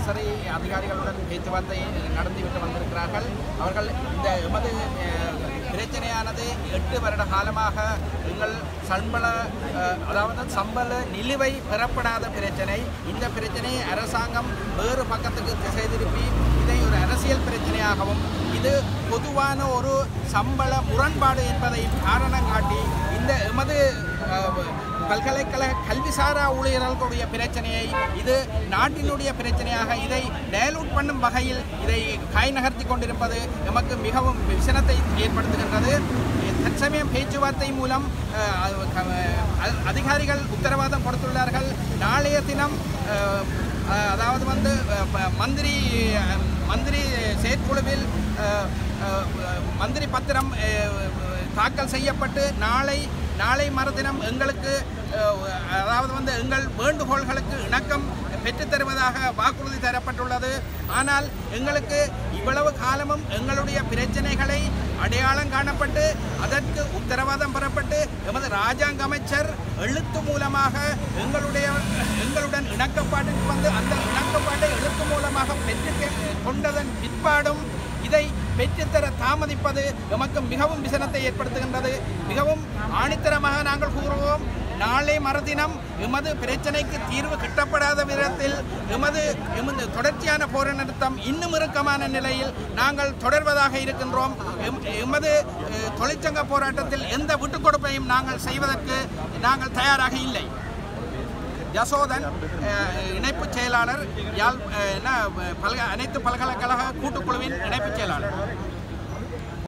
தினசரி அதிகாரிகளுடன் பேச்சுவார்த்தை நடத்திவிட்டு வந்திருக்கிறார்கள். அவர்கள் இந்த எமது பிரச்சனையானது 8 வருட காலமாக எங்கள் சம்பள நிலுவை பெறப்படாத பிரச்சனை. இந்த பிரச்சனையை அரசாங்கம் வேறு பக்கத்துக்கு திசை திருப்பி இதை ஒரு அரசியல் பிரச்சனையாகவும் இது பொதுவான ஒரு சம்பள முரண்பாடு என்பதை காரணம் காட்டி இந்த எமது பல்கலைக்கழக கல்விசாரா ஊழியர்களுடைய பிரச்சனையை இது நாட்டினுடைய பிரச்சனையாக இதை டயலூட் பண்ணும் வகையில் இதை காய் நகர்த்தி கொண்டிருப்பது எமக்கு மிகவும் விசனத்தை ஏற்படுத்துகின்றது. தற்சமயம் பேச்சுவார்த்தை மூலம் அதிகாரிகள் உத்தரவாதம் கொடுத்துள்ளார்கள். நாளைய தினம் அதாவது மந்திரி செயற்குழுவில் மந்திரி பத்திரம் தாக்கல் செய்யப்பட்டு நாளை மறுதினம் எங்களுக்கு எங்கள் வேண்டுகோள்களுக்கு இணக்கம் பெற்றுத்தருவதாக வாக்குறுதி தரப்பட்டுள்ளது. ஆனால் எங்களுக்கு இவ்வளவு காலமும் எங்களுடைய பிரச்சனைகளை அடையாளம் காணப்பட்டு அதற்கு உத்தரவாதம் பெறப்பட்டு எமது ராஜாங்க அமைச்சர் எழுத்து மூலமாக எங்களுடன் இணக்கப்பாட்டுக்கு வந்து அந்த இணக்கப்பாட்டை எழுத்து மூலமாக பெற்று கொண்டதன் பிற்பாடும் இதை பெற்றுத்தர தாமதிப்பது எமக்கு மிகவும் விசனத்தை ஏற்படுத்துகின்றது. மிகவும் ஆணித்தரமாக நாங்கள் கூறுவோம், நாளை மறுதினம் எமது பிரச்சனைக்கு தீர்வு கிட்டப்படாத விதத்தில் எமது தொடர்ச்சியான போர் நிறுத்தம் இன்னும் இறுக்கமான நிலையில் நாங்கள் தொடர்வதாக இருக்கின்றோம். எமது தொழிற்சங்க போராட்டத்தில் எந்த விட்டுக்கொடுப்பையும் நாங்கள் செய்வதற்கு நாங்கள் தயாராக இல்லை. யசோதன் இணைப்புச் செயலாளர், அனைத்து பல்கலைக்கழக கூட்டுக்குழுவின் இணைப்புச் செயலாளர்.